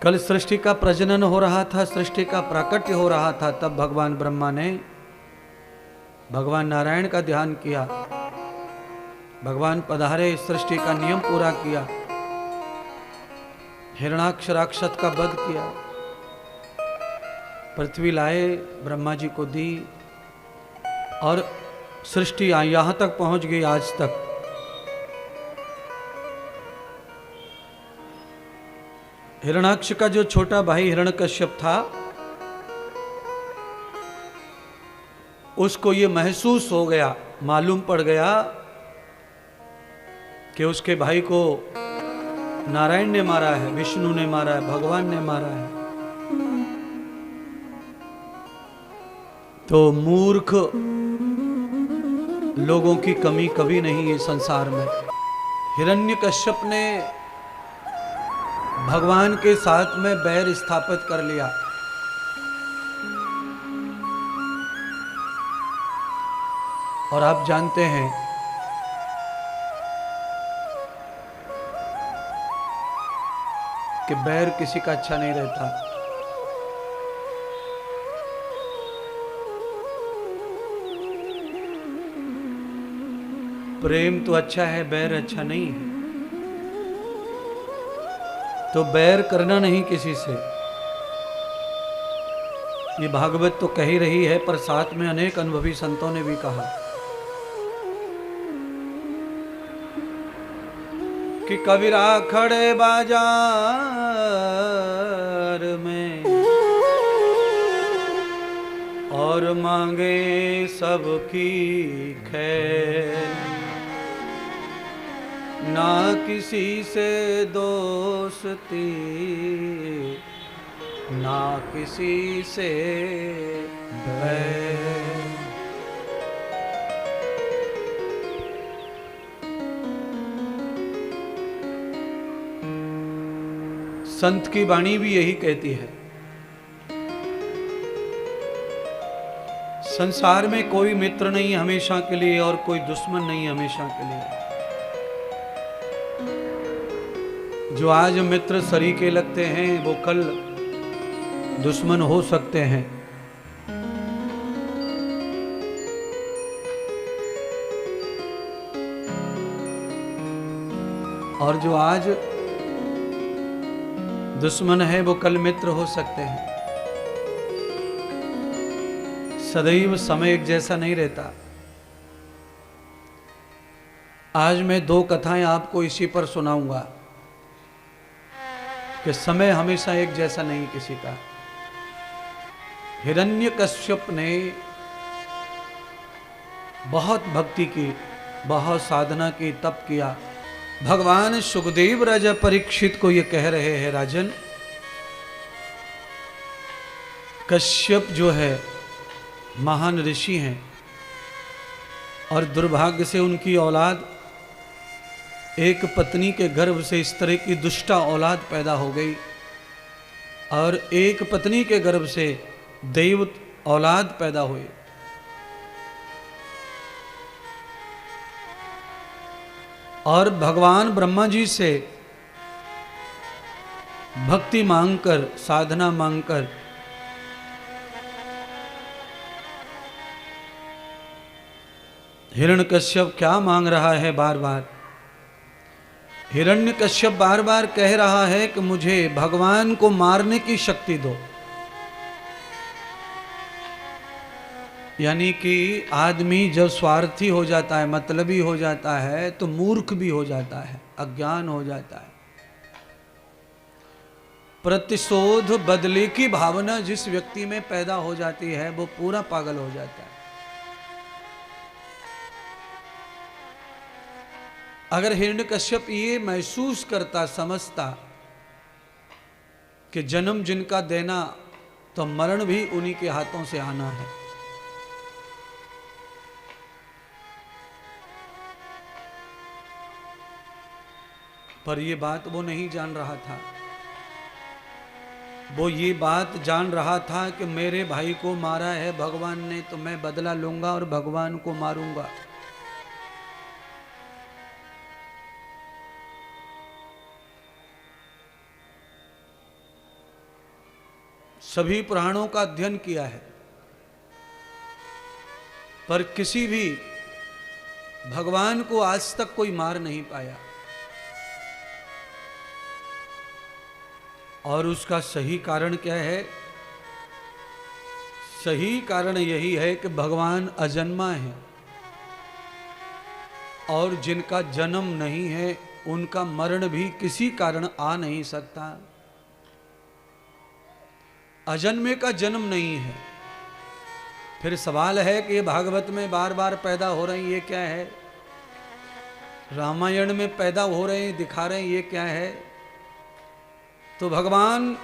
कल सृष्टि का प्रजनन हो रहा था, सृष्टि का प्राकट्य हो रहा था, तब भगवान ब्रह्मा ने भगवान नारायण का ध्यान किया। भगवान पधारे, सृष्टि का नियम पूरा किया, हिरणाक्ष राक्षस का वध किया, पृथ्वी लाए, ब्रह्मा जी को दी और सृष्टि यहां तक पहुंच गई आज तक। हिरणाक्ष का जो छोटा भाई हिरण्यकश्यप था, उसको ये महसूस हो गया, मालूम पड़ गया कि उसके भाई को नारायण ने मारा है, विष्णु ने मारा है, भगवान ने मारा है। तो मूर्ख लोगों की कमी कभी नहीं है संसार में। हिरण्यकश्यप ने भगवान के साथ में बैर स्थापित कर लिया। और आप जानते हैं कि बैर किसी का अच्छा नहीं रहता। प्रेम तो अच्छा है, बैर अच्छा नहीं है। तो बैर करना नहीं किसी से। ये भागवत तो कह ही रही है, पर साथ में अनेक अनुभवी संतों ने भी कहा कि कबीरा खड़े बाजार में और मांगे सबकी खैर, ना किसी से दोस्ती, ना किसी से बैर। संत की वाणी भी यही कहती है। संसार में कोई मित्र नहीं हमेशा के लिए और कोई दुश्मन नहीं हमेशा के लिए। जो आज मित्र सरीके लगते हैं वो कल दुश्मन हो सकते हैं। और जो आज दुश्मन है वो कल मित्र हो सकते हैं। सदैव समय एक जैसा नहीं रहता। आज मैं दो कथाएं आपको इसी पर सुनाऊंगा कि समय हमेशा एक जैसा नहीं किसी का। हिरण्यकश्यप ने बहुत भक्ति की, बहुत साधना की, तप किया। भगवान सुखदेव राजा परीक्षित को ये कह रहे हैं, राजन कश्यप जो है महान ऋषि हैं और दुर्भाग्य से उनकी औलाद एक पत्नी के गर्भ से इस तरह की दुष्टा औलाद पैदा हो गई और एक पत्नी के गर्भ से देव औलाद पैदा हुई। और भगवान ब्रह्मा जी से भक्ति मांगकर, साधना मांगकर हिरण्यकश्यप क्या मांग रहा है बार बार? हिरण्यकश्यप बार बार कह रहा है कि मुझे भगवान को मारने की शक्ति दो। यानी कि आदमी जब स्वार्थी हो जाता है, मतलबी हो जाता है, तो मूर्ख भी हो जाता है, अज्ञान हो जाता है। प्रतिशोध बदले की भावना जिस व्यक्ति में पैदा हो जाती है वो पूरा पागल हो जाता है। अगर हिरण्यकश्यप ये महसूस करता, समझता कि जन्म जिनका देना तो मरण भी उन्हीं के हाथों से आना है, पर ये बात वो नहीं जान रहा था। वो ये बात जान रहा था कि मेरे भाई को मारा है भगवान ने, तो मैं बदला लूंगा और भगवान को मारूंगा। सभी पुराणों का अध्ययन किया है, पर किसी भी भगवान को आज तक कोई मार नहीं पाया। और उसका सही कारण क्या है? सही कारण यही है कि भगवान अजन्मा है, और जिनका जन्म नहीं है उनका मरण भी किसी कारण आ नहीं सकता। अजन्मे का जन्म नहीं है। फिर सवाल है कि ये भागवत में बार बार पैदा हो रहे हैं, ये क्या है? रामायण में पैदा हो रहे हैं, दिखा रहे हैं, ये क्या है? तो भगवान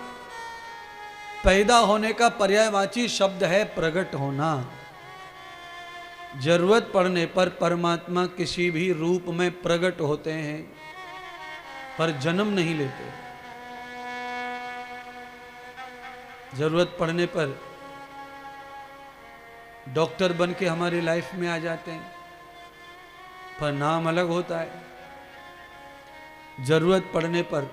पैदा होने का पर्यायवाची शब्द है प्रकट होना। जरूरत पड़ने पर परमात्मा किसी भी रूप में प्रकट होते हैं, पर जन्म नहीं लेते। जरूरत पड़ने पर डॉक्टर बन के हमारी लाइफ में आ जाते हैं, पर नाम अलग होता है। जरूरत पड़ने पर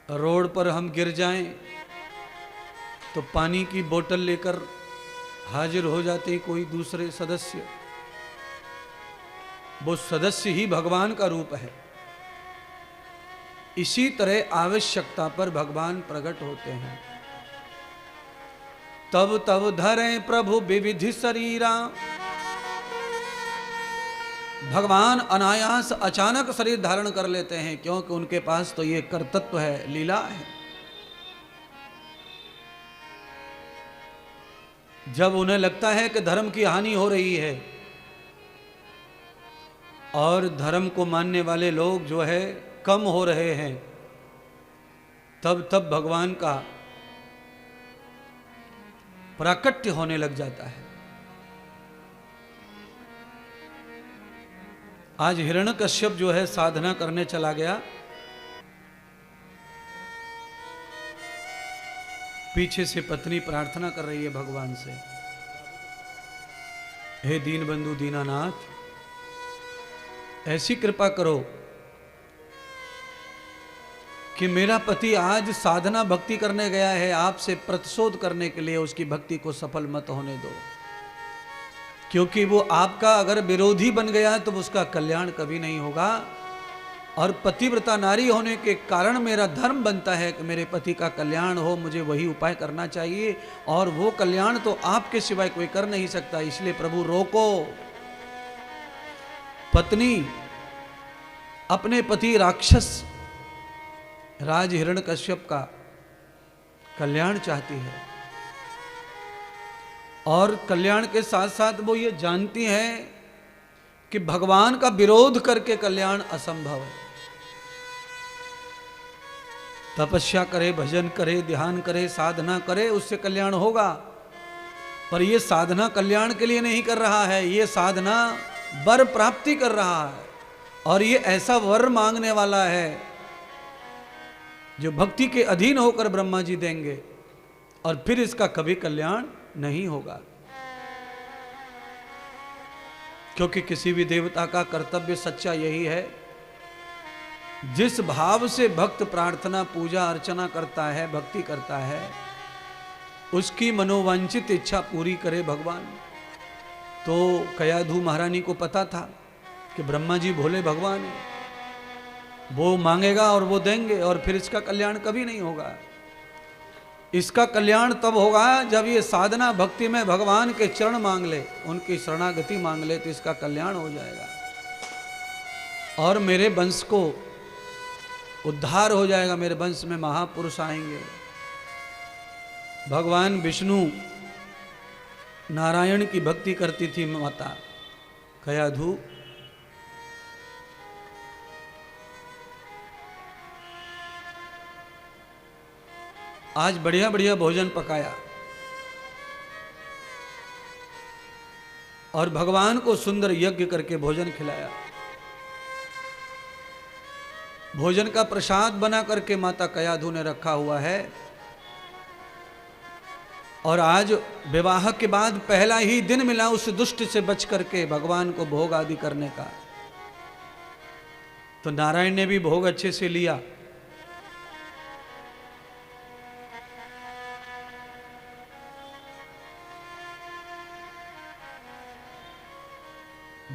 रोड पर हम गिर जाएं तो पानी की बोतल लेकर हाजिर हो जाते कोई दूसरे सदस्य। वो सदस्य ही भगवान का रूप है। इसी तरह आवश्यकता पर भगवान प्रकट होते हैं। तब तब धरें प्रभु विविधि शरीरा। भगवान अनायास अचानक शरीर धारण कर लेते हैं, क्योंकि उनके पास तो ये कर्तृत्व है, लीला है। जब उन्हें लगता है कि धर्म की हानि हो रही है और धर्म को मानने वाले लोग जो है कम हो रहे हैं, तब तब भगवान का प्राकट्य होने लग जाता है। आज हिरण्यकश्यप जो है साधना करने चला गया, पीछे से पत्नी प्रार्थना कर रही है भगवान से, हे दीन बंधु दीनानाथ, ऐसी कृपा करो कि मेरा पति आज साधना भक्ति करने गया है, आपसे प्रतिशोध करने के लिए उसकी भक्ति को सफल मत होने दो, क्योंकि वो आपका अगर विरोधी बन गया तो उसका कल्याण कभी नहीं होगा। और पतिव्रता नारी होने के कारण मेरा धर्म बनता है कि मेरे पति का कल्याण हो, मुझे वही उपाय करना चाहिए, और वो कल्याण तो आपके सिवाय कोई कर नहीं सकता। इसलिए प्रभु रोको। पत्नी अपने पति राक्षस राज हिरण्यकश्यप का कल्याण चाहती है, और कल्याण के साथ साथ वो ये जानती है कि भगवान का विरोध करके कल्याण असंभव है। तपस्या करे, भजन करे, ध्यान करे, साधना करे, उससे कल्याण होगा, पर ये साधना कल्याण के लिए नहीं कर रहा है, ये साधना वर प्राप्ति कर रहा है, और ये ऐसा वर मांगने वाला है जो भक्ति के अधीन होकर ब्रह्मा जी देंगे, और फिर इसका कभी कल्याण नहीं होगा। क्योंकि किसी भी देवता का कर्तव्य सच्चा यही है, जिस भाव से भक्त प्रार्थना पूजा अर्चना करता है, भक्ति करता है, उसकी मनोवांछित इच्छा पूरी करे भगवान। तो कयाधु महारानी को पता था कि ब्रह्मा जी भोले भगवान है, वो मांगेगा और वो देंगे, और फिर इसका कल्याण कभी नहीं होगा। इसका कल्याण तब होगा जब ये साधना भक्ति में भगवान के चरण मांग ले, उनकी शरणागति मांग ले, तो इसका कल्याण हो जाएगा और मेरे वंश को उद्धार हो जाएगा, मेरे वंश में महापुरुष आएंगे। भगवान विष्णु नारायण की भक्ति करती थी माता कयाधु। आज बढ़िया बढ़िया भोजन पकाया और भगवान को सुंदर यज्ञ करके भोजन खिलाया। भोजन का प्रसाद बना करके माता कयाधु ने रखा हुआ है, और आज विवाह के बाद पहला ही दिन मिला उस दुष्ट से बच करके भगवान को भोग आदि करने का। तो नारायण ने भी भोग अच्छे से लिया,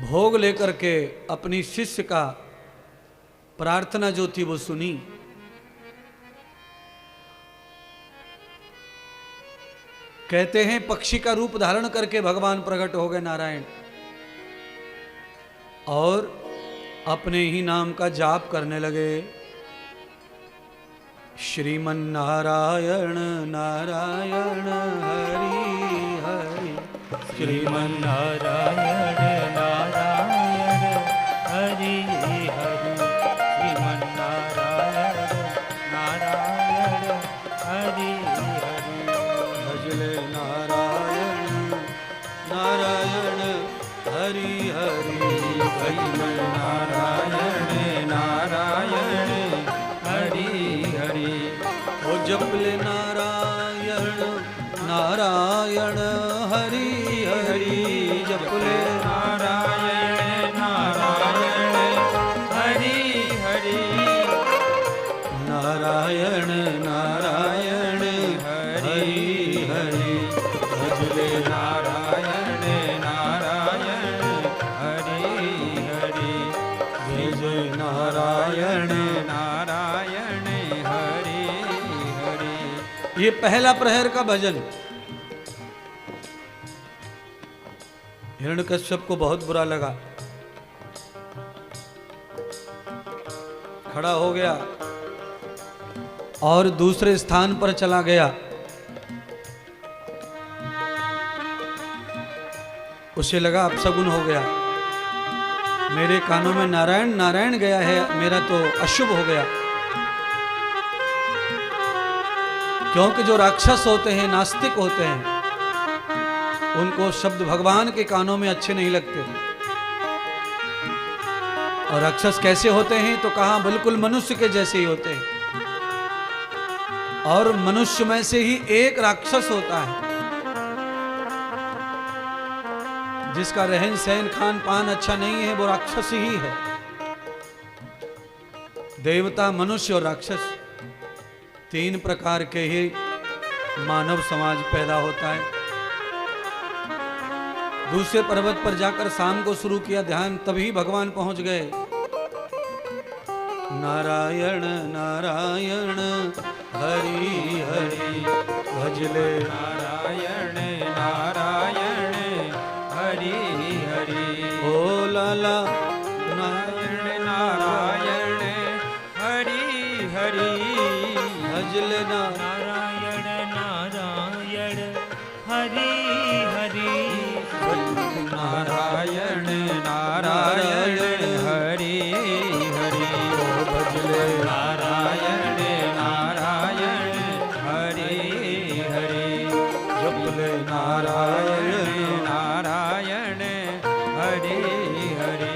भोग लेकर के अपनी शिष्य का प्रार्थना जो थी वो सुनी। कहते हैं पक्षी का रूप धारण करके भगवान प्रकट हो गए नारायण, और अपने ही नाम का जाप करने लगे। श्रीमन नारायण नारायण हरि हरि, श्रीमन नारायण नारायण हरि हरि, श्रीमन नारायण नारायण हरि हरि। भजले नारायण नारायण हरि हरि, भजले नारायण नारायण हरि हरि। ओ जपले नारायण नारायण हरि हरि, जपले नारायण नारायण हरि हरि, नारायण नारायण हरि हरि। भजले नारायण नारायण हरि हरि, भजले नारायण नारायण हरि हरि। ये पहला प्रहर का भजन हिरण्यकश्यप को बहुत बुरा लगा, खड़ा हो गया और दूसरे स्थान पर चला गया। उसे लगा अपशगुन हो गया, मेरे कानों में नारायण नारायण गया है, मेरा तो अशुभ हो गया। क्योंकि जो राक्षस होते हैं, नास्तिक होते हैं, उनको शब्द भगवान के कानों में अच्छे नहीं लगते। और राक्षस कैसे होते हैं तो कहा बिल्कुल मनुष्य के जैसे ही होते हैं, और मनुष्य में से ही एक राक्षस होता है जिसका रहन सहन खान पान अच्छा नहीं है, वो राक्षस ही है। देवता, मनुष्य और राक्षस, तीन प्रकार के ही मानव समाज पैदा होता है। दूसरे पर्वत पर जाकर शाम को शुरू किया ध्यान, तभी भगवान पहुंच गए। नारायण नारायण हरि हरि, भजले नारायण नारायण हरि हरि। ओ लाला नारायण नारायण हरि हरि, भजले नारायण नारायण हरि हरि, नारायण नारायण हरि हरि। भजले नारायण नारायण हरि हरि, जपले नारायण नारायण हरि हरि।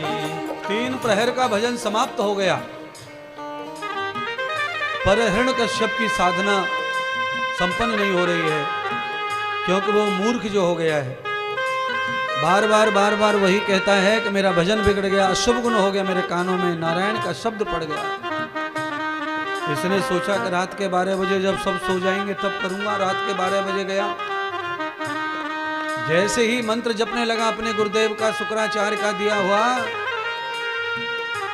तीन प्रहर का भजन समाप्त हो गया, पर हिरण्यकश्यप की साधना संपन्न नहीं हो रही है, क्योंकि वो मूर्ख जो हो गया है, बार बार वही कहता है कि मेरा भजन बिगड़ गया, अशुभ गुण हो गया, मेरे कानों में नारायण का शब्द पड़ गया। इसने सोचा कि रात के 12 बजे जब सब सो जाएंगे तब करूंगा। रात के 12 बजे गया, जैसे ही मंत्र जपने लगा अपने गुरुदेव का, शुक्राचार्य का दिया हुआ,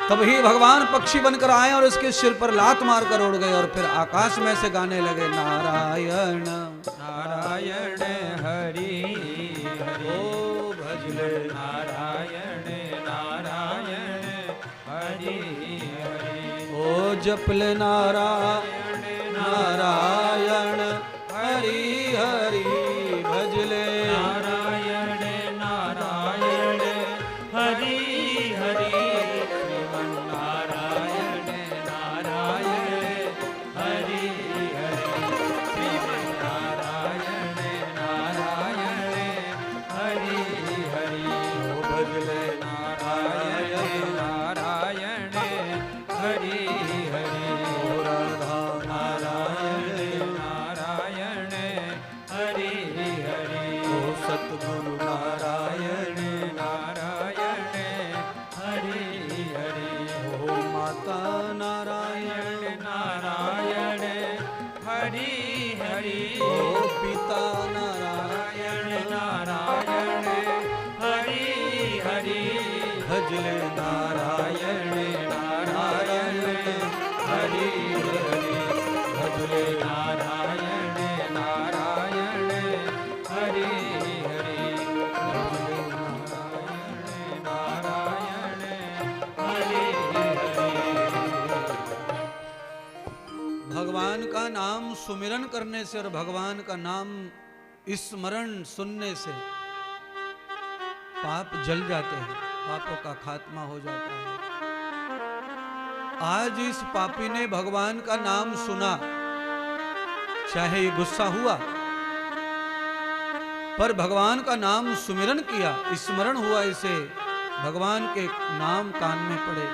तभी भगवान पक्षी बनकर आए और इसके सिर पर लात मारकर उड़ गए, और फिर आकाश में से गाने लगे नारायण नारायण हरि हरि। ओ भजले नारायण नारायण हरि हरि, ओ जपले नारायण नारायण हरि हरि, भजले नारायण नारायण हरि हरि। हरि भजले नारायण नारायण हरि हरि भजले नारायण नारायण हरि हरि भजले नारायण नारायण हरि हरि। भगवान का नाम सुमिरन करने से और भगवान का नाम स्मरण सुनने से पाप जल जाते हैं, पापों का खात्मा हो जाता है। आज इस पापी ने भगवान का नाम सुना, चाहे ये गुस्सा हुआ, पर भगवान का नाम सुमिरन किया, स्मरण हुआ इसे, भगवान के नाम कान में पड़े,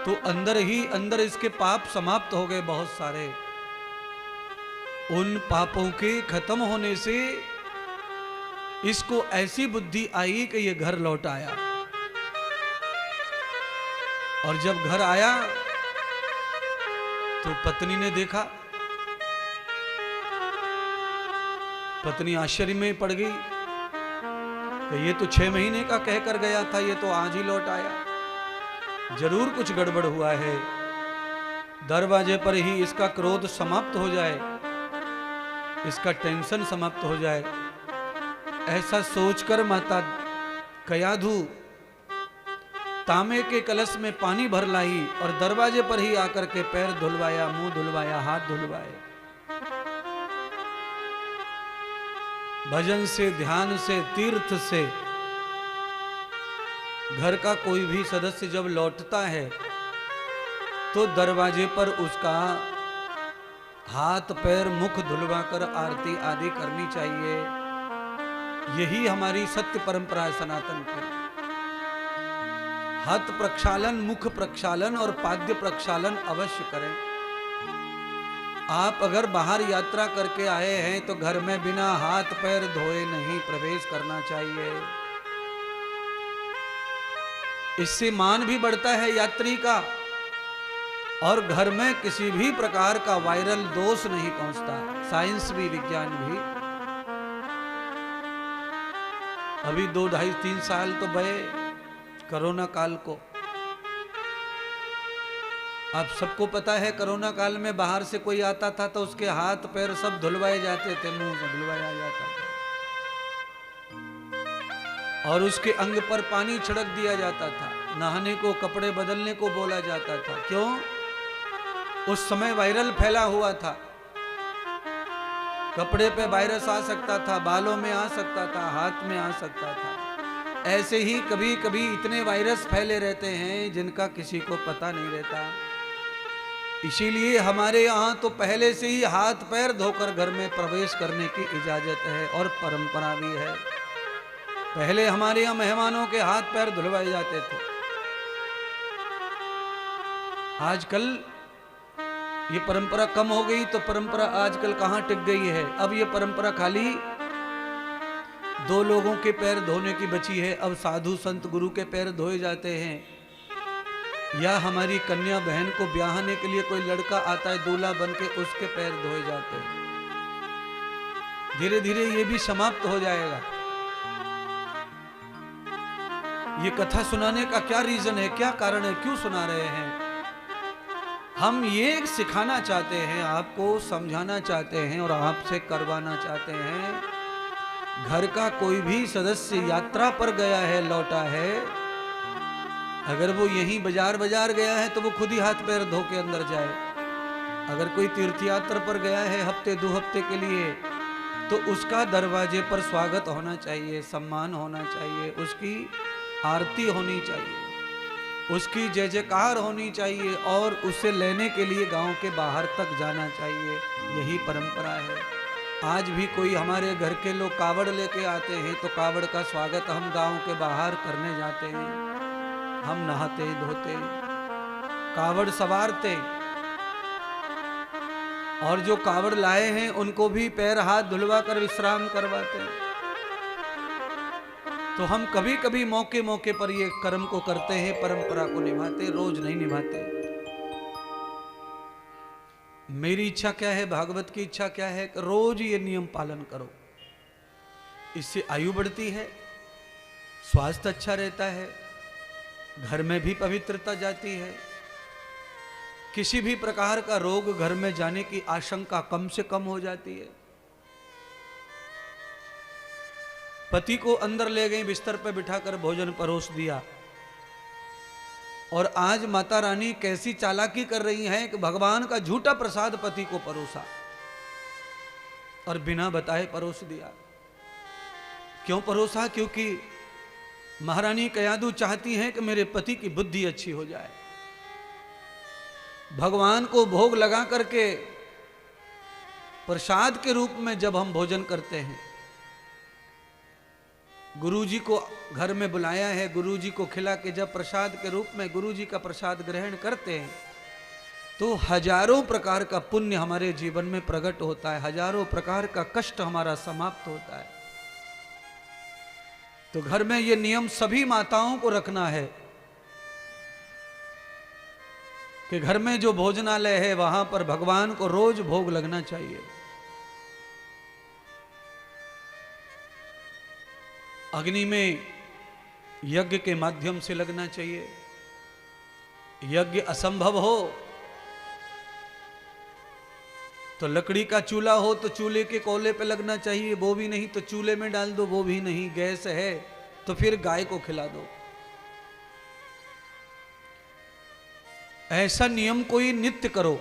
तो अंदर ही अंदर इसके पाप समाप्त हो गए बहुत सारे। उन पापों के खत्म होने से इसको ऐसी बुद्धि आई कि ये घर लौट आया। और जब घर आया तो पत्नी ने देखा, पत्नी आश्चर्य में पड़ गई कि ये तो 6 महीने का कहकर गया था, ये तो आज ही लौट आया, जरूर कुछ गड़बड़ हुआ है। दरवाजे पर ही इसका क्रोध समाप्त हो जाए, इसका टेंशन समाप्त हो जाए, ऐसा सोचकर माता कयाधु तांबे के कलश में पानी भर लाई और दरवाजे पर ही आकर के पैर धुलवाया, मुंह धुलवाया, हाथ धुलवाए। भजन से, ध्यान से, तीर्थ से घर का कोई भी सदस्य जब लौटता है तो दरवाजे पर उसका हाथ पैर मुख धुलवाकर आरती आदि करनी चाहिए। यही हमारी सत्य परंपरा है सनातन की। हाथ प्रक्षालन, मुख प्रक्षालन और पाद्य प्रक्षालन अवश्य करें। आप अगर बाहर यात्रा करके आए हैं तो घर में बिना हाथ पैर धोए नहीं प्रवेश करना चाहिए। इससे मान भी बढ़ता है यात्री का और घर में किसी भी प्रकार का वायरल दोष नहीं पहुंचता। साइंस भी, विज्ञान भी। अभी 2, 2.5, 3 साल तो गए कोरोना काल को। आप सबको पता है कोरोना काल में बाहर से कोई आता था तो उसके हाथ पैर सब धुलवाए जाते थे, मुंह से धुलवाया जाता था और उसके अंग पर पानी छिड़क दिया जाता था, नहाने को, कपड़े बदलने को बोला जाता था। क्यों? उस समय वायरल फैला हुआ था, कपड़े पे वायरस आ सकता था, बालों में आ सकता था, हाथ में आ सकता था। ऐसे ही कभी कभी इतने वायरस फैले रहते हैं जिनका किसी को पता नहीं रहता। इसीलिए हमारे यहाँ तो पहले से ही हाथ पैर धोकर घर में प्रवेश करने की इजाजत है और परंपरा भी है। पहले हमारे यहाँ मेहमानों के हाथ पैर धुलवाए जाते थे। आजकल ये परंपरा कम हो गई तो परंपरा आजकल कहाँ टिक गई है। अब ये परंपरा खाली 2 लोगों के पैर धोने की बची है। अब साधु संत गुरु के पैर धोए जाते हैं, या हमारी कन्या बहन को ब्याहने के लिए कोई लड़का आता है दूल्हा बन के, उसके पैर धोए जाते हैं। धीरे धीरे ये भी समाप्त हो जाएगा। ये कथा सुनाने का क्या रीजन है, क्या कारण है, क्यों सुना रहे हैं? हम ये सिखाना चाहते हैं, आपको समझाना चाहते हैं और आपसे करवाना चाहते हैं। घर का कोई भी सदस्य यात्रा पर गया है, लौटा है, अगर वो यहीं बाजार गया है तो वो खुद ही हाथ पैर धो के अंदर जाए। अगर कोई तीर्थ यात्रा पर गया है हफ्ते 2 हफ्ते के लिए तो उसका दरवाजे पर स्वागत होना चाहिए, सम्मान होना चाहिए, उसकी आरती होनी चाहिए, उसकी जय जयकार होनी चाहिए और उसे लेने के लिए गांव के बाहर तक जाना चाहिए। यही परंपरा है। आज भी कोई हमारे घर के लोग कावड़ लेके आते हैं तो कावड़ का स्वागत हम गांव के बाहर करने जाते हैं। हम नहाते धोते, कावड़ सवारते और जो कावड़ लाए हैं उनको भी पैर हाथ धुलवा कर विश्राम करवाते हैं। तो हम कभी कभी मौके मौके पर ये कर्म को करते हैं, परंपरा को निभाते, रोज नहीं निभाते। मेरी इच्छा क्या है, भागवत की इच्छा क्या है, रोज ये नियम पालन करो। इससे आयु बढ़ती है, स्वास्थ्य अच्छा रहता है, घर में भी पवित्रता जाती है। किसी भी प्रकार का रोग घर में जाने की आशंका कम से कम हो जाती है। पति को अंदर ले गई, बिस्तर पर बिठाकर भोजन परोस दिया, और आज माता रानी कैसी चालाकी कर रही हैं कि भगवान का झूठा प्रसाद पति को परोसा और बिना बताए परोस दिया। क्यों परोसा? क्योंकि महारानी कयादू चाहती हैं कि मेरे पति की बुद्धि अच्छी हो जाए। भगवान को भोग लगा करके प्रसाद के रूप में जब हम भोजन करते हैं, गुरुजी को घर में बुलाया है, गुरुजी को खिला के जब प्रसाद के रूप में गुरुजी का प्रसाद ग्रहण करते हैं, तो हजारों प्रकार का पुण्य हमारे जीवन में प्रकट होता है, हजारों प्रकार का कष्ट हमारा समाप्त होता है। तो घर में ये नियम सभी माताओं को रखना है कि घर में जो भोजनालय है वहां पर भगवान को रोज भोग लगना चाहिए। अग्नि में यज्ञ के माध्यम से लगना चाहिए। यज्ञ असंभव हो तो लकड़ी का चूल्हा हो तो चूल्हे के कोयले पे लगना चाहिए, वो भी नहीं तो चूल्हे में डाल दो, वो भी नहीं, गैस है तो फिर गाय को खिला दो। ऐसा नियम कोई नित्य करो,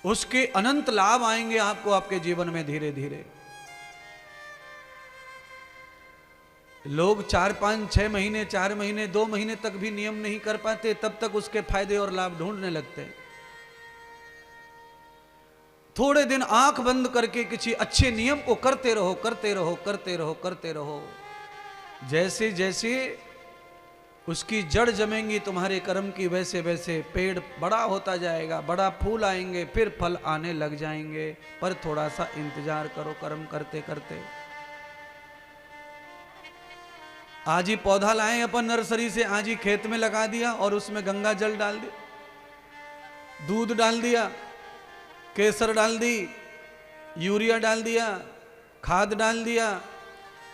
उसके अनंत लाभ आएंगे आपको आपके जीवन में धीरे धीरे। लोग 4, 5, 6 महीने, 4 महीने, 2 महीने तक भी नियम नहीं कर पाते, तब तक उसके फायदे और लाभ ढूंढने लगते हैं। थोड़े दिन आंख बंद करके किसी अच्छे नियम को करते रहो, करते रहो, करते रहो, करते रहो। जैसे जैसे उसकी जड़ जमेंगी तुम्हारे कर्म की, वैसे वैसे पेड़ बड़ा होता जाएगा, बड़ा फूल आएंगे, फिर फल आने लग जाएंगे। पर थोड़ा सा इंतजार करो कर्म करते करते। आज ही पौधा लाए अपन नर्सरी से, आज ही खेत में लगा दिया और उसमें गंगा जल डाल दिया, दूध डाल दिया, केसर डाल दी, यूरिया डाल दिया, खाद डाल दिया,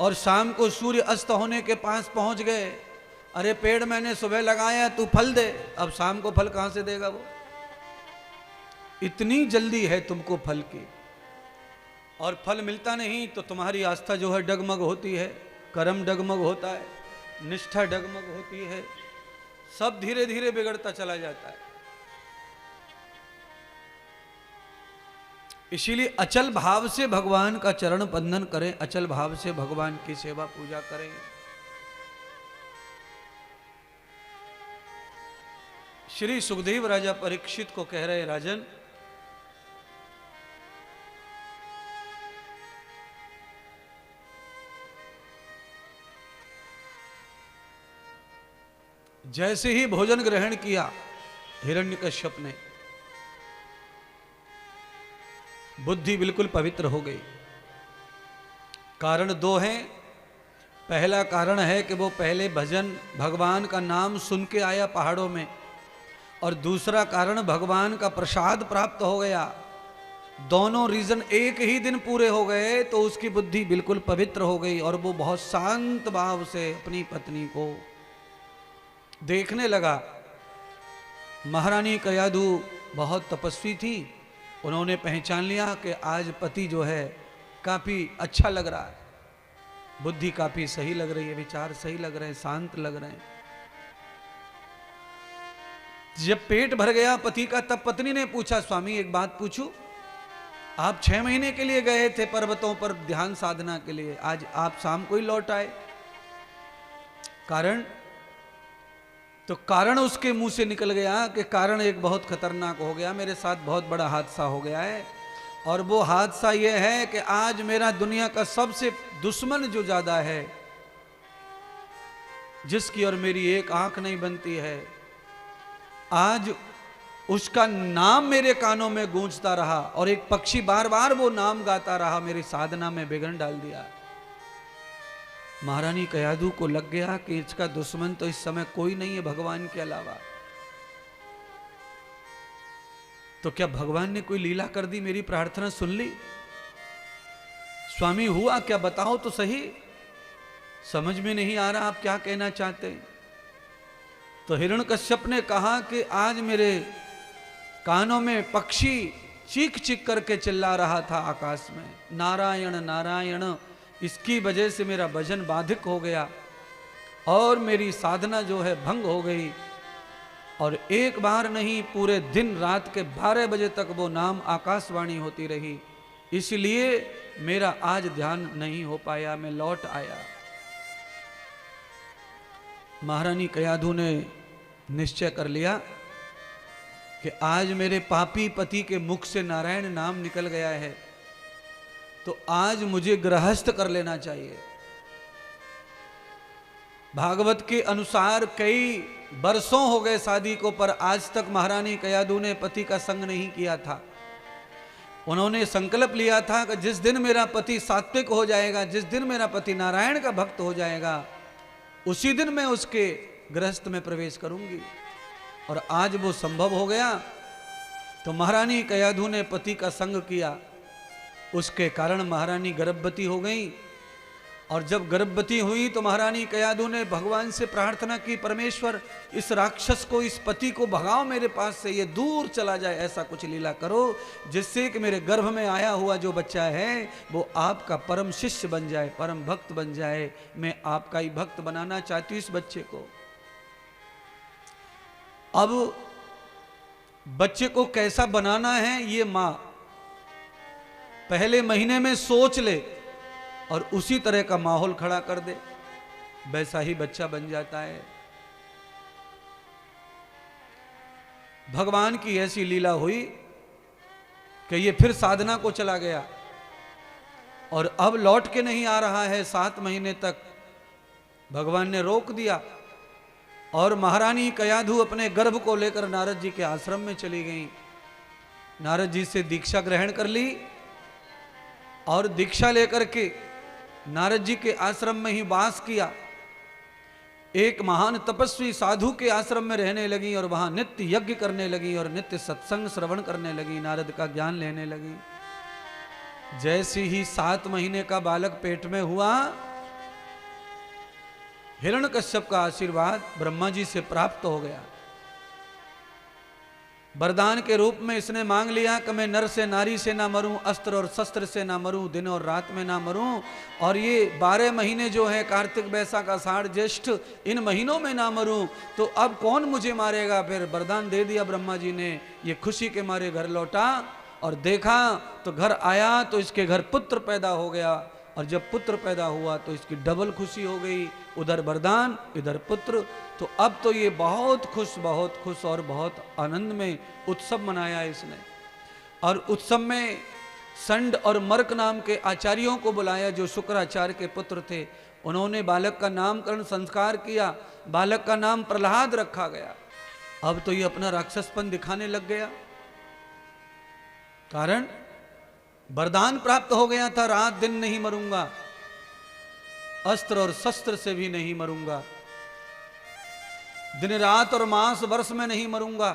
और शाम को सूर्य अस्त होने के पास पहुंच गए। अरे पेड़ मैंने सुबह लगाया, तू फल दे। अब शाम को फल कहां से देगा वो? इतनी जल्दी है तुमको फल की, और फल मिलता नहीं तो तुम्हारी आस्था जो है डगमग होती है, कर्म डगमग होता है, निष्ठा डगमग होती है, सब धीरे धीरे बिगड़ता चला जाता है। इसीलिए अचल भाव से भगवान का चरण बंदन करें, अचल भाव से भगवान की सेवा पूजा करें। श्री सुखदेव राजा परीक्षित को कह रहे, राजन जैसे ही भोजन ग्रहण किया हिरण्यकश्यप ने, बुद्धि बिल्कुल पवित्र हो गई। कारण 2 हैं। पहला कारण है कि वो पहले भजन भगवान का नाम सुन के आया पहाड़ों में, और दूसरा कारण भगवान का प्रसाद प्राप्त हो गया। दोनों रीजन एक ही दिन पूरे हो गए तो उसकी बुद्धि बिल्कुल पवित्र हो गई, और वो बहुत शांत भाव से अपनी पत्नी को देखने लगा। महारानी कयादू बहुत तपस्वी थी, उन्होंने पहचान लिया कि आज पति जो है काफी अच्छा लग रहा है, बुद्धि काफी सही लग रही है, विचार सही लग रहे हैं, शांत लग रहे हैं। जब पेट भर गया पति का, तब पत्नी ने पूछा, स्वामी एक बात पूछूं, आप 6 महीने के लिए गए थे पर्वतों पर ध्यान साधना के लिए, आज आप शाम को ही लौट आए, कारण? तो कारण उसके मुंह से निकल गया कि कारण एक बहुत खतरनाक हो गया, मेरे साथ बहुत बड़ा हादसा हो गया है, और वो हादसा ये है कि आज मेरा दुनिया का सबसे दुश्मन जो ज्यादा है, जिसकी और मेरी एक आंख नहीं बनती है, आज उसका नाम मेरे कानों में गूंजता रहा, और एक पक्षी बार बार वो नाम गाता रहा, मेरी साधना में विघ्न डाल दिया। महारानी कयादू को लग गया कि इसका दुश्मन तो इस समय कोई नहीं है भगवान के अलावा। तो क्या भगवान ने कोई लीला कर दी, मेरी प्रार्थना सुन ली? स्वामी हुआ क्या, बताओ तो सही। समझ में नहीं आ रहा आप क्या कहना चाहते हैं। तो हिरण्यकश्यप ने कहा कि आज मेरे कानों में पक्षी चीख चीख करके चिल्ला रहा था आकाश में, नारायण नारायण। इसकी वजह से मेरा भजन बाधिक हो गया और मेरी साधना जो है भंग हो गई। और एक बार नहीं, पूरे दिन रात के 12 बजे तक वो नाम आकाशवाणी होती रही, इसलिए मेरा आज ध्यान नहीं हो पाया, मैं लौट आया। महारानी कयाधु ने निश्चय कर लिया कि आज मेरे पापी पति के मुख से नारायण नाम निकल गया है, तो आज मुझे गृहस्थ कर लेना चाहिए। भागवत के अनुसार कई बरसों हो गए शादी को, पर आज तक महारानी कयाधु ने पति का संग नहीं किया था। उन्होंने संकल्प लिया था कि जिस दिन मेरा पति सात्विक हो जाएगा, जिस दिन मेरा पति नारायण का भक्त हो जाएगा, उसी दिन मैं उसके गृहस्थ में प्रवेश करूंगी। और आज वो संभव हो गया। तो महारानी कयाधु ने पति का संग किया, उसके कारण महारानी गर्भवती हो गई। और जब गर्भवती हुई तो महारानी कयाधु ने भगवान से प्रार्थना की, परमेश्वर इस राक्षस को, इस पति को भगाओ मेरे पास से, ये दूर चला जाए, ऐसा कुछ लीला करो जिससे कि मेरे गर्भ में आया हुआ जो बच्चा है वो आपका परम शिष्य बन जाए, परम भक्त बन जाए। मैं आपका ही भक्त बनाना चाहती हूँ इस बच्चे को। अब बच्चे को कैसा बनाना है ये मां पहले महीने में सोच ले और उसी तरह का माहौल खड़ा कर दे, वैसा ही बच्चा बन जाता है। भगवान की ऐसी लीला हुई कि ये फिर साधना को चला गया और अब लौट के नहीं आ रहा है। 7 महीने तक भगवान ने रोक दिया और महारानी कयाधु अपने गर्भ को लेकर नारद जी के आश्रम में चली गई। नारद जी से दीक्षा ग्रहण कर ली और दीक्षा लेकर के नारद जी के आश्रम में ही वास किया। एक महान तपस्वी साधु के आश्रम में रहने लगी और वहां नित्य यज्ञ करने लगी और नित्य सत्संग श्रवण करने लगी, नारद का ज्ञान लेने लगी। जैसे ही 7 महीने का बालक पेट में हुआ, हिरण्यकश्यप का आशीर्वाद ब्रह्मा जी से प्राप्त हो गया। वरदान के रूप में इसने मांग लिया कि मैं नर से नारी से ना मरूं, अस्त्र और शस्त्र से ना मरूं, दिन और रात में ना मरूं, और ये 12 महीने जो है कार्तिक वैशाख आषाढ़ ज्येष्ठ, इन महीनों में ना मरूं, तो अब कौन मुझे मारेगा। फिर वरदान दे दिया ब्रह्मा जी ने। ये खुशी के मारे घर लौटा और देखा तो घर आया तो इसके घर पुत्र पैदा हो गया, और जब पुत्र पैदा हुआ तो इसकी डबल खुशी हो गई, उधर वरदान इधर पुत्र। तो अब तो ये बहुत खुश और बहुत आनंद में उत्सव मनाया इसने। और उत्सव में संड और मर्क नाम के आचार्यों को बुलाया जो शुक्राचार्य के पुत्र थे। उन्होंने बालक का नामकरण संस्कार किया, बालक का नाम प्रहलाद रखा गया। अब तो ये अपना राक्षसपन दिखाने लग गया, कारण वरदान प्राप्त हो गया था, रात दिन नहीं मरूंगा, अस्त्र और शस्त्र से भी नहीं मरूंगा, दिन रात और मास वर्ष में नहीं मरूंगा,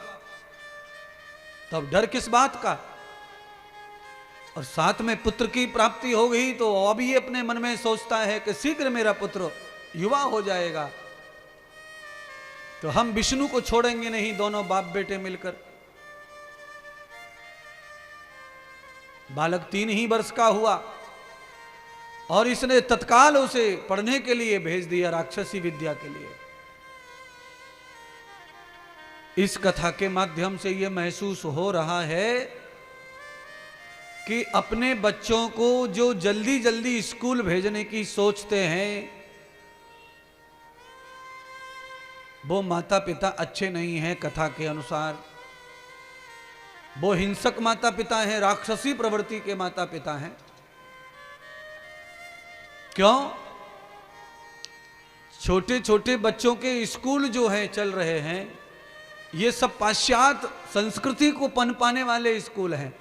तब डर किस बात का। और साथ में पुत्र की प्राप्ति हो गई तो अब ये अपने मन में सोचता है कि शीघ्र मेरा पुत्र युवा हो जाएगा, तो हम विष्णु को छोड़ेंगे नहीं, दोनों बाप बेटे मिलकर। बालक 3 ही वर्ष का हुआ और इसने तत्काल उसे पढ़ने के लिए भेज दिया, राक्षसी विद्या के लिए। इस कथा के माध्यम से यह महसूस हो रहा है कि अपने बच्चों को जो जल्दी जल्दी स्कूल भेजने की सोचते हैं वो माता पिता अच्छे नहीं हैं। कथा के अनुसार वो हिंसक माता पिता हैं, राक्षसी प्रवृत्ति के माता पिता हैं। क्यों? छोटे छोटे बच्चों के स्कूल जो है चल रहे हैं, ये सब पाश्चात्य संस्कृति को पनपाने वाले स्कूल हैं।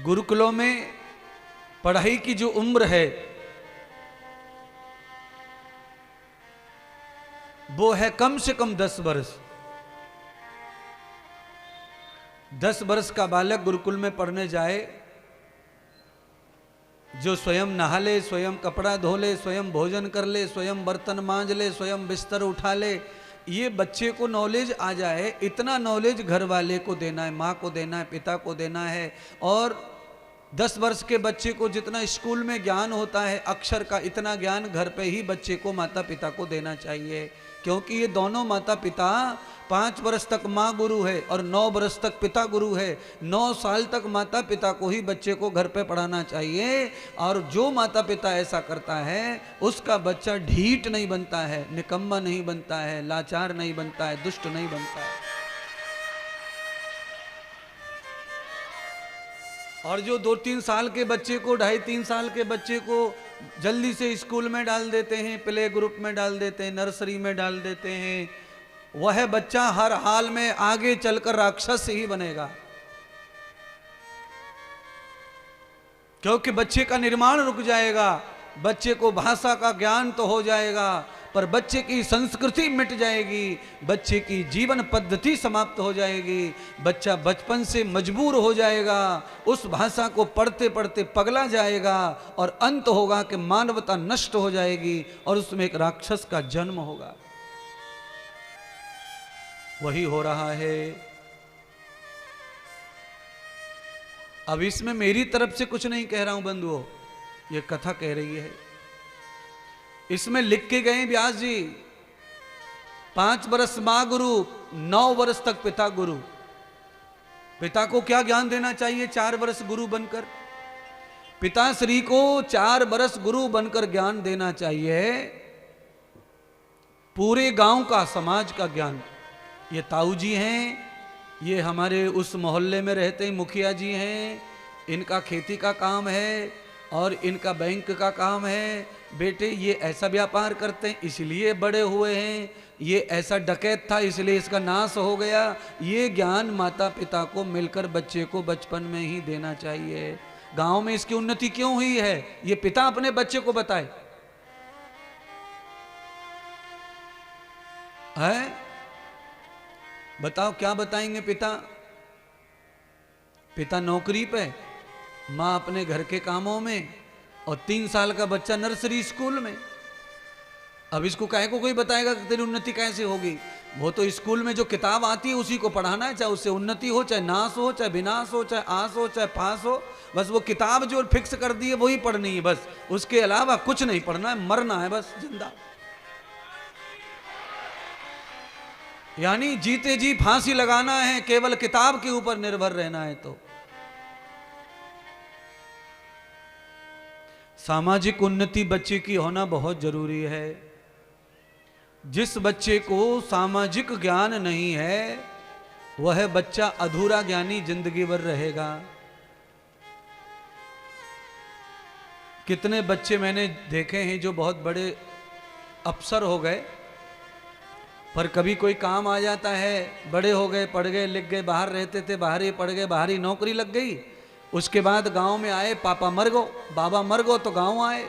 गुरुकुलों में पढ़ाई की जो उम्र है वो है कम से कम 10 वर्ष। 10 वर्ष का बालक गुरुकुल में पढ़ने जाए, जो स्वयं नहा ले, स्वयं कपड़ा धो ले, स्वयं भोजन कर ले, स्वयं बर्तन मांज ले, स्वयं बिस्तर उठा ले, ये बच्चे को नॉलेज आ जाए, इतना नॉलेज घर वाले को देना है, माँ को देना है, पिता को देना है। और 10 वर्ष के बच्चे को जितना स्कूल में ज्ञान होता है अक्षर का, इतना ज्ञान घर पे ही बच्चे को माता पिता को देना चाहिए। क्योंकि ये दोनों माता पिता 5 वर्ष तक माँ गुरु है और 9 वर्ष तक पिता गुरु है। 9 साल तक माता पिता को ही बच्चे को घर पे पढ़ाना चाहिए। और जो माता पिता ऐसा करता है उसका बच्चा ढीठ नहीं बनता है, निकम्मा नहीं बनता है, लाचार नहीं बनता है, दुष्ट नहीं बनता है। और जो 2-3 साल के बच्चे को, 2.5-3 साल के बच्चे को जल्दी से स्कूल में डाल देते हैं, प्ले ग्रुप में डाल देते हैं, नर्सरी में डाल देते हैं, वह बच्चा हर हाल में आगे चलकर राक्षस ही बनेगा। क्योंकि बच्चे का निर्माण रुक जाएगा, बच्चे को भाषा का ज्ञान तो हो जाएगा पर बच्चे की संस्कृति मिट जाएगी, बच्चे की जीवन पद्धति समाप्त हो जाएगी। बच्चा बचपन से मजबूर हो जाएगा, उस भाषा को पढ़ते पढ़ते पगला जाएगा और अंत होगा कि मानवता नष्ट हो जाएगी और उसमें एक राक्षस का जन्म होगा। वही हो रहा है। अब इसमें मेरी तरफ से कुछ नहीं कह रहा हूं बंधुओं, ये कथा कह रही है। इसमें लिख के गए व्यास जी, 5 वर्ष मां गुरु, 9 वर्ष तक पिता गुरु। पिता को क्या ज्ञान देना चाहिए 4 वर्ष गुरु बनकर? पिताश्री को 4 वर्ष गुरु बनकर ज्ञान देना चाहिए, पूरे गांव का, समाज का ज्ञान। ये ताऊ जी हैं, ये हमारे उस मोहल्ले में रहते मुखिया जी हैं, इनका खेती का काम है और इनका बैंक का काम है। बेटे ये ऐसा व्यापार करते हैं इसलिए बड़े हुए हैं, ये ऐसा डकैत था इसलिए इसका नाश हो गया। ये ज्ञान माता पिता को मिलकर बच्चे को बचपन में ही देना चाहिए। गांव में इसकी उन्नति क्यों हुई है ये पिता अपने बच्चे को बताए। है बताओ क्या बताएंगे पिता? पिता नौकरी पे, माँ अपने घर के कामों में और 3 साल का बच्चा नर्सरी स्कूल में। अब इसको काहे को कोई बताएगा कि तेरी उन्नति कैसे होगी? वो तो स्कूल में जो किताब आती है उसी को पढ़ाना है, चाहे उससे उन्नति हो, चाहे नाश हो, चाहे विनाश हो, चाहे आस हो, चाहे पास हो। बस वो किताब जो फिक्स कर दी है वही पढ़नी है, बस उसके अलावा कुछ नहीं पढ़ना है, मरना है बस जिंदा। यानी जीते जी फांसी लगाना है, केवल किताब के ऊपर निर्भर रहना है। तो सामाजिक उन्नति बच्चे की होना बहुत जरूरी है। जिस बच्चे को सामाजिक ज्ञान नहीं है वह बच्चा अधूरा ज्ञानी जिंदगी भर रहेगा। कितने बच्चे मैंने देखे हैं जो बहुत बड़े अफसर हो गए, पर कभी कोई काम आ जाता है, बड़े हो गए, पढ़ गए, लिख गए, बाहर रहते थे, बाहर ही पढ़ गए, बाहर ही नौकरी लग गई। उसके बाद गांव में आए, पापा मर गो, बाबा मर गो तो गांव आए।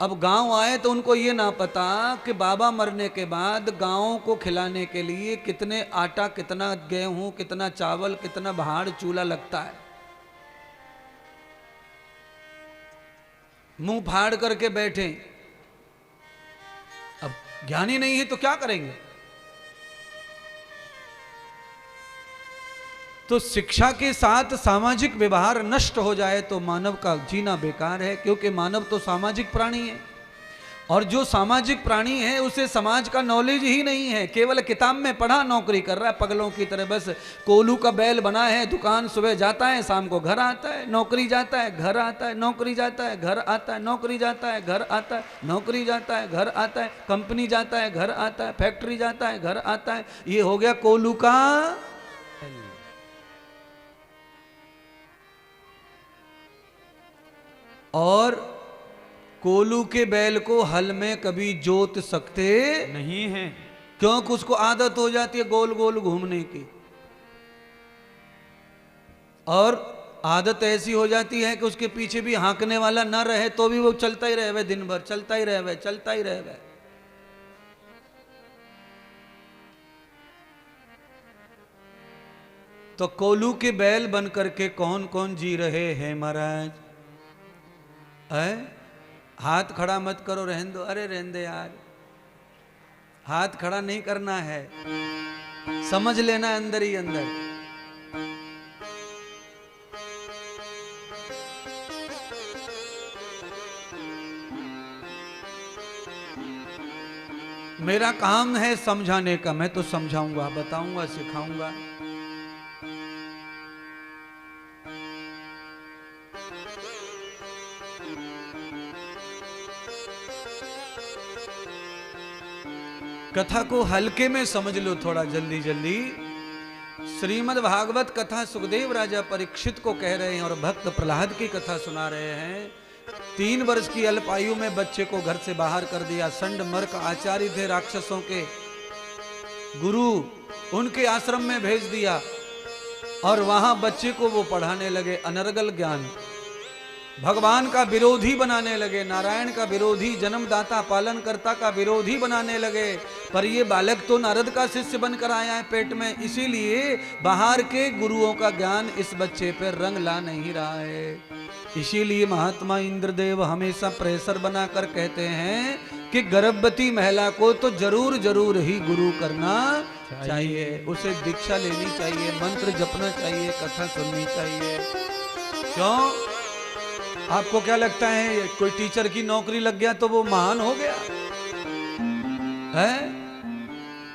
अब गांव आए तो उनको ये ना पता कि बाबा मरने के बाद गांव को खिलाने के लिए कितने आटा, कितना गेहूं, कितना चावल, कितना भाड़ चूल्हा लगता है। मुंह फाड़ करके बैठे। अब ज्ञानी नहीं है तो क्या करेंगे? तो शिक्षा के साथ सामाजिक व्यवहार नष्ट हो जाए तो मानव का जीना बेकार है, क्योंकि मानव तो सामाजिक प्राणी है और जो सामाजिक प्राणी है उसे समाज का नॉलेज ही नहीं है। केवल किताब में पढ़ा नौकरी कर रहा है पगलों की तरह। बस कोलू का बैल बना है, दुकान सुबह जाता है, शाम को घर आता है, नौकरी जाता है, घर आता है, नौकरी जाता है, घर आता है, नौकरी जाता है, घर आता है, नौकरी जाता है, घर आता है, कंपनी जाता है, घर आता है, फैक्ट्री जाता है, घर आता है। ये हो गया कोलू का। और कोलू के बैल को हल में कभी जोत सकते नहीं है, क्योंकि उसको आदत हो जाती है गोल गोल घूमने की। और आदत ऐसी हो जाती है कि उसके पीछे भी हाँकने वाला ना रहे तो भी वो चलता ही रहे, दिन भर चलता ही रहे, चलता ही रहे। तो कोलू के बैल बन करके कौन कौन जी रहे हैं महाराज? है? हाथ खड़ा मत करो, रहने दो। अरे रहने दे यार, हाथ खड़ा नहीं करना है, समझ लेना अंदर ही अंदर। मेरा काम है समझाने का, मैं तो समझाऊंगा, बताऊंगा, सिखाऊंगा। कथा को हल्के में समझ लो थोड़ा, जल्दी जल्दी। श्रीमद् भागवत कथा सुखदेव राजा परीक्षित को कह रहे हैं और भक्त प्रहलाद की कथा सुना रहे हैं। 3 वर्ष की अल्पायु में बच्चे को घर से बाहर कर दिया। संड मर्क आचार्य थे राक्षसों के गुरु, उनके आश्रम में भेज दिया और वहां बच्चे को वो पढ़ाने लगे अनर्गल ज्ञान। भगवान का विरोधी बनाने लगे, नारायण का विरोधी, जन्मदाता पालनकर्ता का विरोधी बनाने लगे। पर ये बालक तो नारद का शिष्य बनकर आया है पेट में, इसीलिए बाहर के गुरुओं का ज्ञान इस बच्चे पर रंग ला नहीं रहा है। इसीलिए महात्मा इंद्रदेव हमेशा प्रेशर बनाकर कहते हैं कि गर्भवती महिला को तो जरूर जरूर ही गुरु करना चाहिए, उसे दीक्षा लेनी चाहिए, मंत्र जपना चाहिए, कथा सुननी चाहिए। क्यों? आपको क्या लगता है कोई टीचर की नौकरी लग गया तो वो महान हो गया है?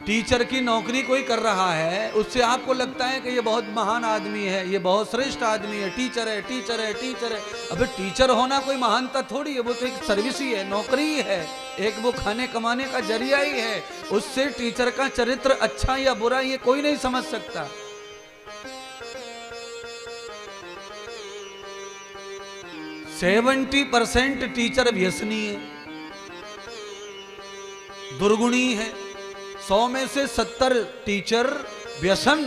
टीचर की नौकरी कोई कर रहा है, उससे आपको लगता है कि ये बहुत महान आदमी है, ये बहुत श्रेष्ठ आदमी है, टीचर है, टीचर है, टीचर है। अबे टीचर होना कोई महानता थोड़ी है, वो तो एक सर्विस ही है, नौकरी ही है, एक वो खाने कमाने का जरिया ही है। उससे टीचर का चरित्र अच्छा या बुरा ये कोई नहीं समझ सकता। सेवेंटी 70% टीचर व्यसनी है, दुर्गुणी है। 100 में से 70 टीचर व्यसन।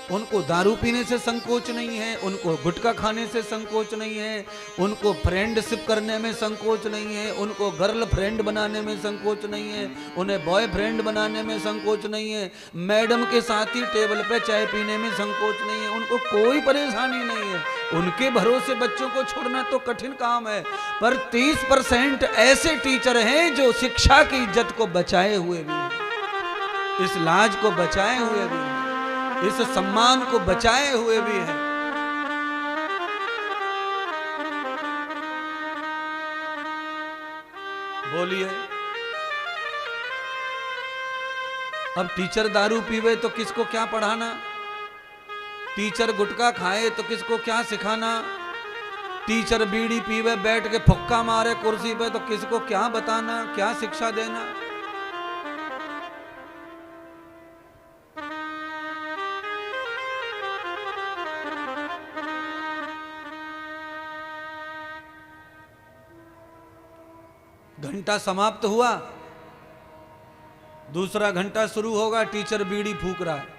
उनको दारू पीने से संकोच नहीं है, उनको गुटखा खाने से संकोच नहीं है, उनको फ्रेंडशिप करने में संकोच नहीं है, उनको गर्ल फ्रेंड बनाने में संकोच नहीं है, उन्हें बॉयफ्रेंड बनाने में संकोच नहीं है, मैडम के साथ ही टेबल पे चाय पीने में संकोच नहीं है, उनको कोई परेशानी नहीं है। उनके भरोसे बच्चों को छोड़ना तो कठिन काम है। पर 30% ऐसे टीचर हैं जो शिक्षा की इज्जत को बचाए हुए भी हैं, इस लाज को बचाए हुए भी हैं, इस सम्मान को बचाए हुए भी हैं। बोलिए, अब टीचर दारू पीवे तो किसको क्या पढ़ाना, टीचर गुटखा खाए तो किसको क्या सिखाना, टीचर बीड़ी पीवे बैठ के फुक्का मारे कुर्सी पे तो किसको क्या बताना, क्या शिक्षा देना। घंटा समाप्त हुआ, दूसरा घंटा शुरू होगा, टीचर बीड़ी फूक रहा है,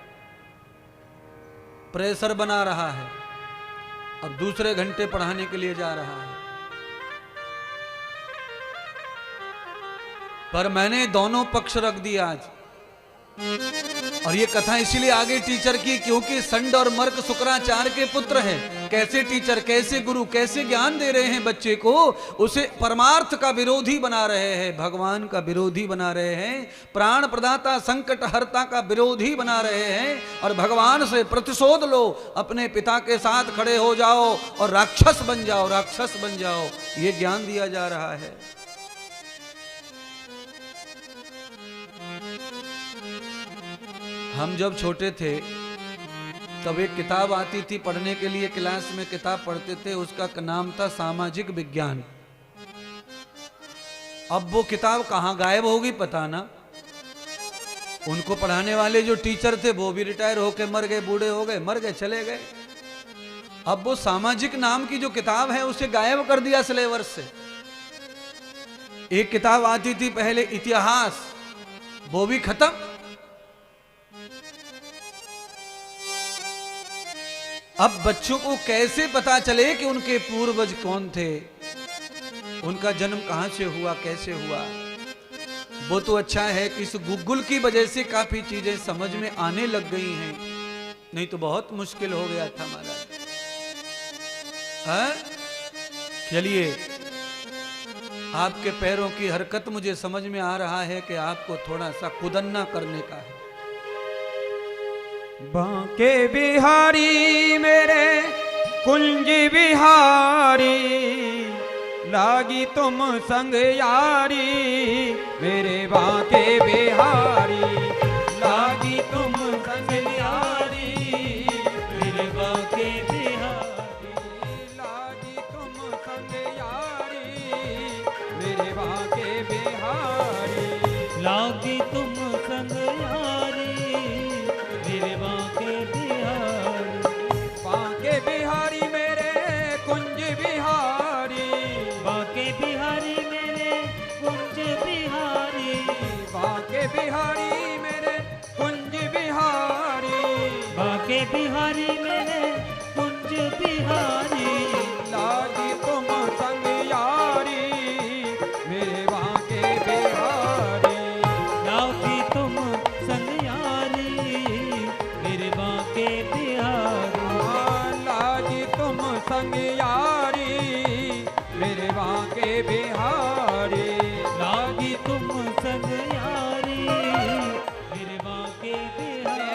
प्रेशर बना रहा है, अब दूसरे घंटे पढ़ाने के लिए जा रहा है। पर मैंने दोनों पक्ष रख दिया आज, और ये कथा इसीलिए आगे टीचर की क्योंकि संड और मर्क शुक्राचार्य के पुत्र हैं। कैसे टीचर, कैसे गुरु, कैसे ज्ञान दे रहे हैं बच्चे को, उसे परमार्थ का विरोधी बना रहे हैं, भगवान का विरोधी बना रहे हैं, प्राण प्रदाता संकट हरता का विरोधी बना रहे हैं। और भगवान से प्रतिशोध लो, अपने पिता के साथ खड़े हो जाओ और राक्षस बन जाओ, राक्षस बन जाओ, ये ज्ञान दिया जा रहा है। हम जब छोटे थे तब एक किताब आती थी पढ़ने के लिए, क्लास में किताब पढ़ते थे, उसका नाम था सामाजिक विज्ञान। अब वो किताब कहाँ गायब होगी पता ना। उनको पढ़ाने वाले जो टीचर थे वो भी रिटायर होके मर गए, बूढ़े हो गए, मर गए, चले गए। अब वो सामाजिक नाम की जो किताब है उसे गायब कर दिया सिलेबस से। एक किताब आती थी पहले इतिहास, वो भी खत्म। अब बच्चों को कैसे पता चले कि उनके पूर्वज कौन थे, उनका जन्म कहां से हुआ, कैसे हुआ। वो तो अच्छा है कि इस गूगल की वजह से काफी चीजें समझ में आने लग गई हैं, नहीं तो बहुत मुश्किल हो गया था महाराज। चलिए, आपके पैरों की हरकत मुझे समझ में आ रहा है कि आपको थोड़ा सा कुदन्ना करने का है। बांके बिहारी मेरे कुंज बिहारी, लागी तुम संग यारी, मेरे बांके बिहारी, लागी तुम संग यारी, मेरे बांके बिहारी, लागी तुम संग यारी, मेरे बांके बिहारी, लागी तुम संग यारी, मेरे बांके बिहारी। बांके बिहारी मेरे कुंज बिहारी, बांके बिहारी मेरे कुंज बिहारी, बांके बिहारी मेरे कुंज बिहारी, बांके बिहारी मेरे कुंज बिहारी, लागी तुम संग यारी, मेरे बांके बिहारी, लागी तुम संग यारी, मेरे बांके बिहारी। लागी तुम संग यारी, मेरे बांके बिहारी, लागी तुम संग यारी, मेरे बांके बिहारी।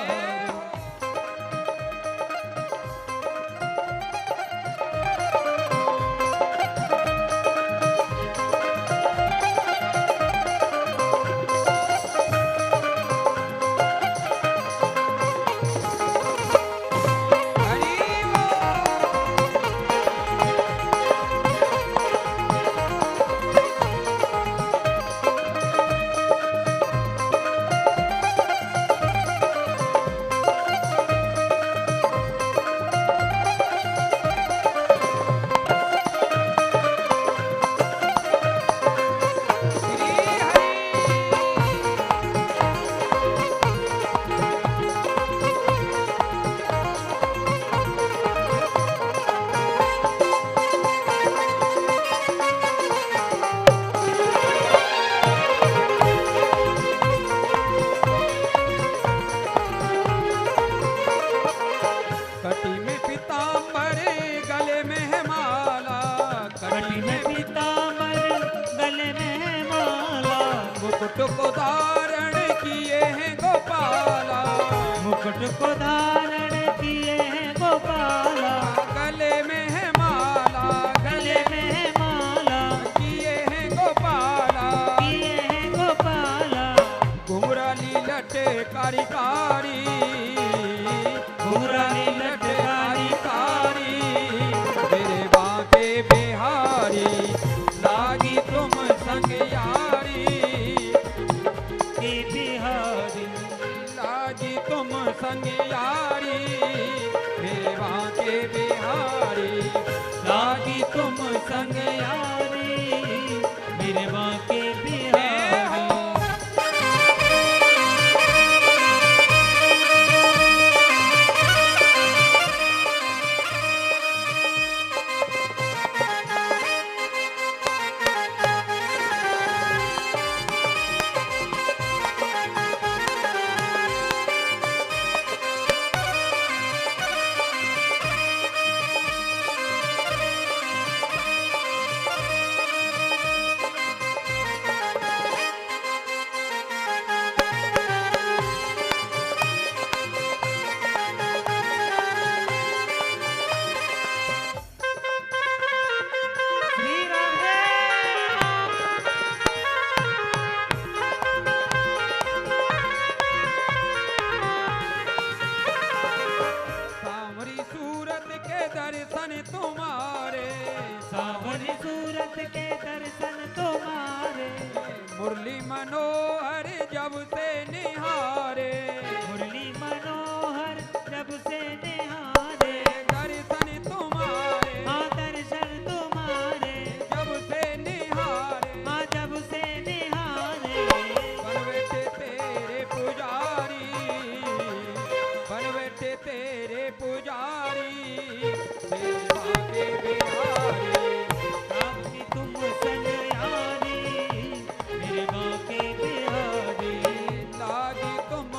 हरि कटी में पीताम्बर गले में है माला, कटी में पीताम्बर गले में माला, मुकुट को धारण किए हैं गोपाला, मुकुट को धारण किए हैं गोपाला, गले में है माला, गले में है माला, किए हैं गोपाला, किए हैं गोपाला, घुंघराली लटे कारी कारी, घुंघराली लटे कारी कारी, मेरे बांके बिहारी, लागी तुम संग यारी, के बिहारी, लागी तुम संग यारी, मेरे बांके बिहारी, लागी तुम संग यारी, मेरे बांके बिहारी। श्री राधे। सांवरी सूरत के दर्शन तुम्हारे, सावरी सूरत के दर्शन तुम्हारे, मुरली मनोहर जब से निहारे, मुरली मनोहर जब से निहारे, दर्शन तुम्हारे हाँ दर्शन तुम्हारे, जब से निहारे, हाँ जब से निहारे, बन बैठे तेरे पुजारी, बन बैठे तेरे पुजारी, तेरे बांके बिहारी, लागी तुम संग यारी, मेरे बांके बिहारी, लागी तुम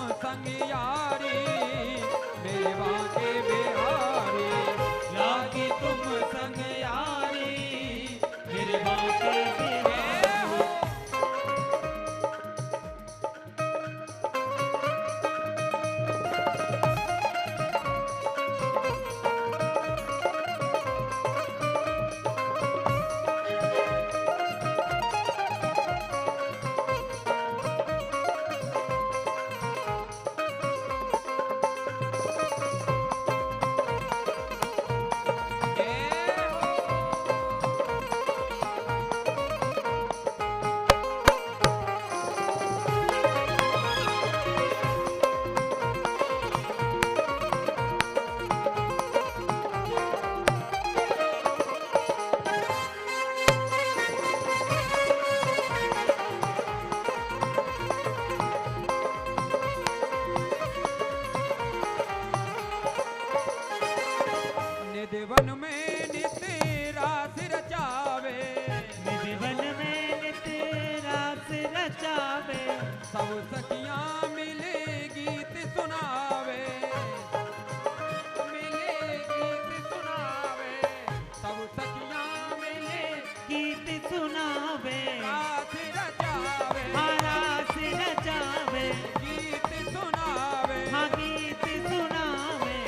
सुनावे रास रचावे हाँ रास रचावे गीत सुनावे हाँ गीत सुनावे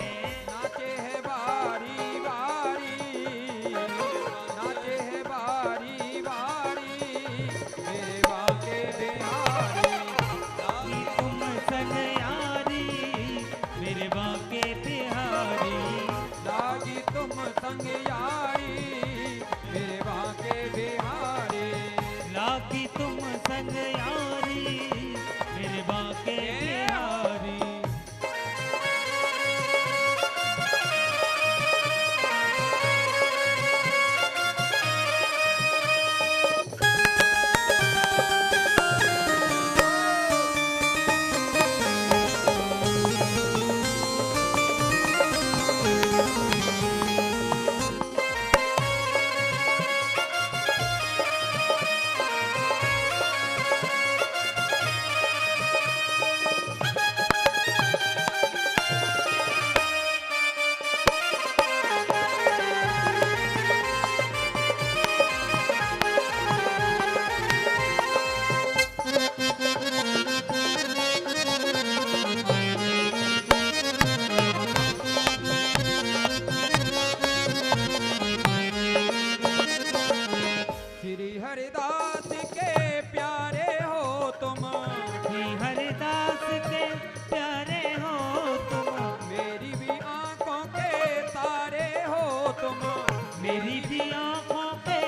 नाचे है बारी बारी नाचे है बारी बारी मेरे बाके बिहारी कि तुम संग यारी मेरे बाके बिहारी लागी तुम संग यारी मेरे बाके बिहारी लागी तुम संग यारी मेरे बाके बिहारी श्री हरिदास के प्यारे हो तुम श्री हरिदास के प्यारे हो तुम मेरी भी आंखों के तारे हो तुम मेरी भी आँखों पे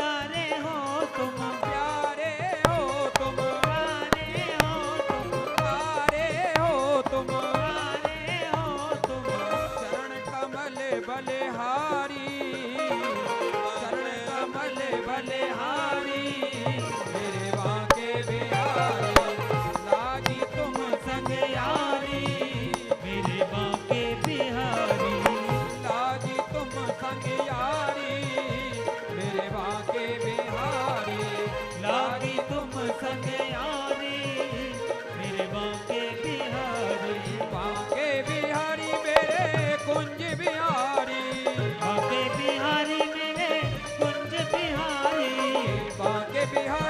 तारे हो तुम प्यारे हो तुम प्यारे हो तुम तारे हो तुम प्यारे हो तुम चरण कमल बलिहारी चरण कमल बलिहारी मेरे बाके बिहारी लागी तुम संग यारी मेरे बाके बिहारी लागी तुम संग यारी मेरे बाके बिहारी लागी तुम संग यारी मेरे बाके बिहारी बाके बिहारी मेरे कुंज बिहारी बाके बिहारी मेरे कुंज बिहारी बाके बिहारी